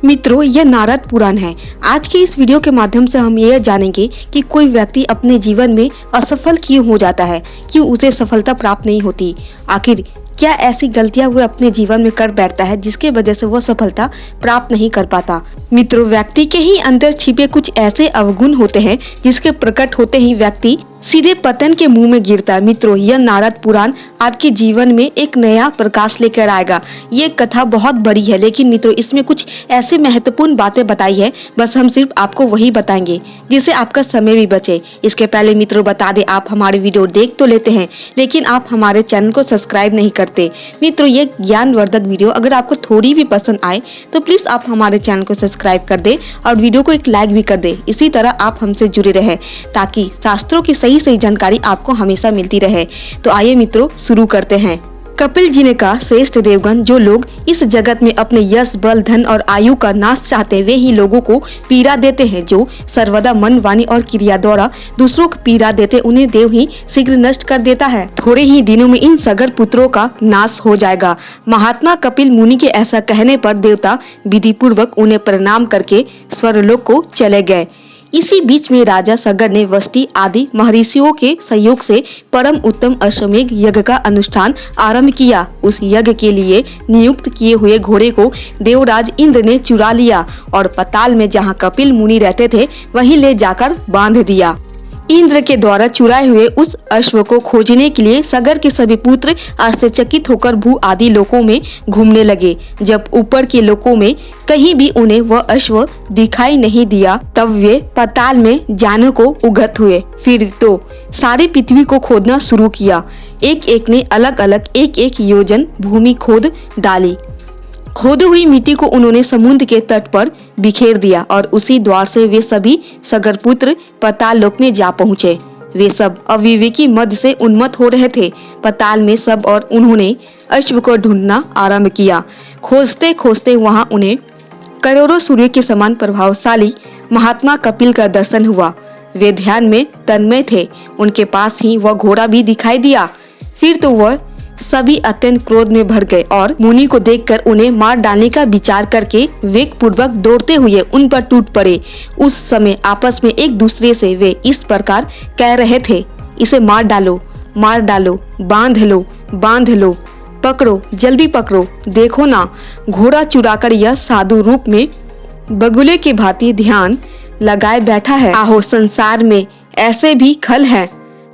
मित्रों, यह नारद पुराण है। आज की इस वीडियो के माध्यम से हम यह जानेंगे कि कोई व्यक्ति अपने जीवन में असफल क्यों हो जाता है, क्यों उसे सफलता प्राप्त नहीं होती। आखिर क्या ऐसी गलतियां वो अपने जीवन में कर बैठता है जिसके वजह से वो सफलता प्राप्त नहीं कर पाता। मित्रों, व्यक्ति के ही अंदर छिपे कुछ ऐसे अवगुण होते हैं जिसके प्रकट होते ही व्यक्ति सीधे पतन के मुंह में गिरता है। मित्रों, यह नारद पुराण आपके जीवन में एक नया प्रकाश लेकर आएगा। ये कथा बहुत बड़ी है, लेकिन मित्रों इसमें कुछ ऐसी महत्वपूर्ण बातें बताई है, बस हम सिर्फ आपको वही बताएंगे जिससे आपका समय भी बचे। इसके पहले मित्रों बता दें, आप हमारी वीडियो देख तो लेते हैं लेकिन आप हमारे चैनल को सब्सक्राइब नहीं करते। मित्रों, ये ज्ञानवर्धक वीडियो अगर आपको थोड़ी भी पसंद आए तो प्लीज आप हमारे चैनल को सब्सक्राइब कर दे और वीडियो को एक लाइक भी कर दे। इसी तरह आप हमसे जुड़े रहे ताकि शास्त्रों की सही जानकारी आपको हमेशा मिलती रहे। तो आइए मित्रों शुरू करते हैं। कपिल जी ने कहा, श्रेष्ठ देवगण, जो लोग इस जगत में अपने यश, बल, धन और आयु का नाश चाहते वे ही लोगों को पीड़ा देते हैं। जो सर्वदा मन, वाणी और क्रिया द्वारा दूसरों को पीड़ा देते उन्हें देव ही शीघ्र नष्ट कर देता है। थोड़े ही दिनों में इन सगर पुत्रों का नाश हो जाएगा। महात्मा कपिल मुनि के ऐसा कहने पर देवता विधि पूर्वक उन्हें प्रणाम करके स्वर्गलोक को चले गए। इसी बीच में राजा सगर ने वष्टि आदि महर्षियों के सहयोग से परम उत्तम अश्वमेध यज्ञ का अनुष्ठान आरंभ किया। उस यज्ञ के लिए नियुक्त किए हुए घोड़े को देवराज इंद्र ने चुरा लिया और पाताल में जहां कपिल मुनि रहते थे वहीं ले जाकर बांध दिया। इंद्र के द्वारा चुराए हुए उस अश्व को खोजने के लिए सगर के सभी पुत्र आश्चर्यचकित होकर भू आदि लोकों में घूमने लगे। जब ऊपर के लोकों में कहीं भी उन्हें वह अश्व दिखाई नहीं दिया तब वे पाताल में जाने को उगत हुए। फिर तो सारी पृथ्वी को खोदना शुरू किया। एक एक ने अलग अलग एक एक योजन भूमि खोद डाली। खोदी हुई मिट्टी को उन्होंने समुद्र के तट पर बिखेर दिया और उसी द्वार से वे सभी सगरपुत्र पाताल लोक में जा पहुँचे। वे सब अविवेकी मद से उन्मत्त हो रहे थे। पाताल में सब और उन्होंने अश्व को ढूंढना आरंभ किया। खोजते खोजते वहां उन्हें करोड़ों सूर्य के समान प्रभावशाली महात्मा कपिल का दर्शन हुआ। वे ध्यान में तन्मय थे। उनके पास ही वह घोड़ा भी दिखाई दिया। फिर तो वह सभी अत्यंत क्रोध में भर गए और मुनि को देखकर उन्हें मार डालने का विचार करके वेग पूर्वक दौड़ते हुए उन पर टूट पड़े। उस समय आपस में एक दूसरे से वे इस प्रकार कह रहे थे, इसे मार डालो, मार डालो, बांध लो, बांध लो, पकड़ो, जल्दी पकड़ो। देखो ना, घोड़ा चुराकर यह साधु रूप में बगुले की भांति ध्यान लगाए बैठा है। आहो, संसार में ऐसे भी खल हैं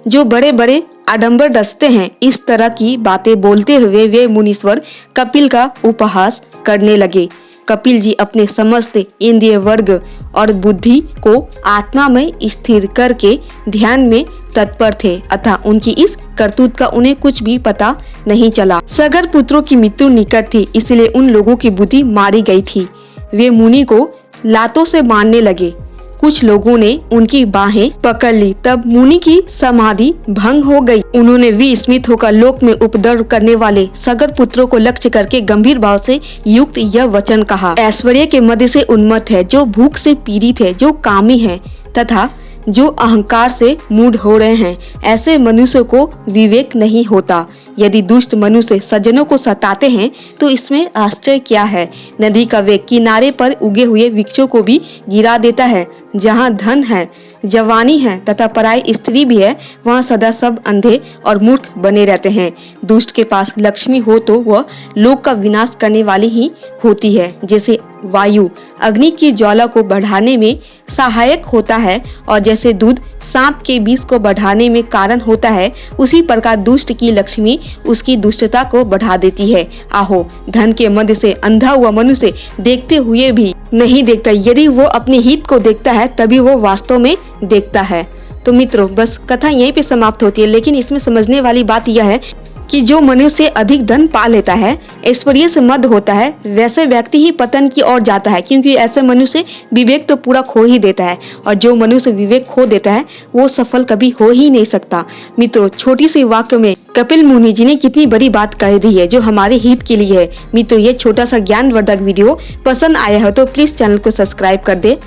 जो बड़े बड़े आडंबर डसते हैं। इस तरह की बातें बोलते हुए वे मुनीश्वर कपिल का उपहास करने लगे। कपिल जी अपने समस्त इंद्रिय वर्ग और बुद्धि को आत्मा में स्थिर करके ध्यान में तत्पर थे, अतः उनकी इस करतूत का उन्हें कुछ भी पता नहीं चला। सगर पुत्रों की मृत्यु निकट थी, इसलिए उन लोगों की बुद्धि मारी गई थी। वे मुनि को लातों से मारने लगे। कुछ लोगों ने उनकी बाहें पकड़ ली, तब मुनि की समाधि भंग हो गई। उन्होंने विस्मित होकर लोक में उपद्रव करने वाले सगर पुत्रों को लक्ष्य करके गंभीर भाव से युक्त यह वचन कहा, ऐश्वर्य के मद से उन्मत्त है, जो भूख से पीड़ित है, जो कामी है तथा जो अहंकार से मूढ़ हो रहे हैं, ऐसे मनुष्य को विवेक नहीं होता। यदि दुष्ट मनुष्य सज्जनों को सताते हैं तो इसमें आश्चर्य क्या है। नदी का वेग किनारे पर उगे हुए वृक्षों को भी गिरा देता है। जहाँ धन है, जवानी है तथा पराई स्त्री भी है, वहाँ सदा सब अंधे और मूर्ख बने रहते हैं। दुष्ट के पास लक्ष्मी हो तो वह लोक का विनाश करने वाली ही होती है। जैसे वायु अग्नि की ज्वाला को बढ़ाने में सहायक होता है और जैसे दूध सांप के विष को बढ़ाने में कारण होता है, उसी प्रकार दुष्ट की लक्ष्मी उसकी दुष्टता को बढ़ा देती है। आहो, धन के मद से अंधा हुआ मनुष्य देखते हुए भी नहीं देखता। यदि वो अपने हित को देखता है तभी वो वास्तव में देखता है। तो मित्रों, बस कथा यहीं पे समाप्त होती है, लेकिन इसमें समझने वाली बात यह है कि जो मनुष्य अधिक धन पा लेता है, ऐश्वर्य से मद होता है, वैसे व्यक्ति ही पतन की ओर जाता है, क्योंकि ऐसे मनुष्य विवेक तो पूरा खो ही देता है और जो मनुष्य विवेक खो देता है वो सफल कभी हो ही नहीं सकता। मित्रों, छोटी सी वाक्य में कपिल मुनि जी ने कितनी बड़ी बात कह दी है जो हमारे हित के लिए है। मित्रों, ये छोटा सा ज्ञानवर्धक वीडियो पसंद आया हो तो प्लीज चैनल को सब्सक्राइब कर दे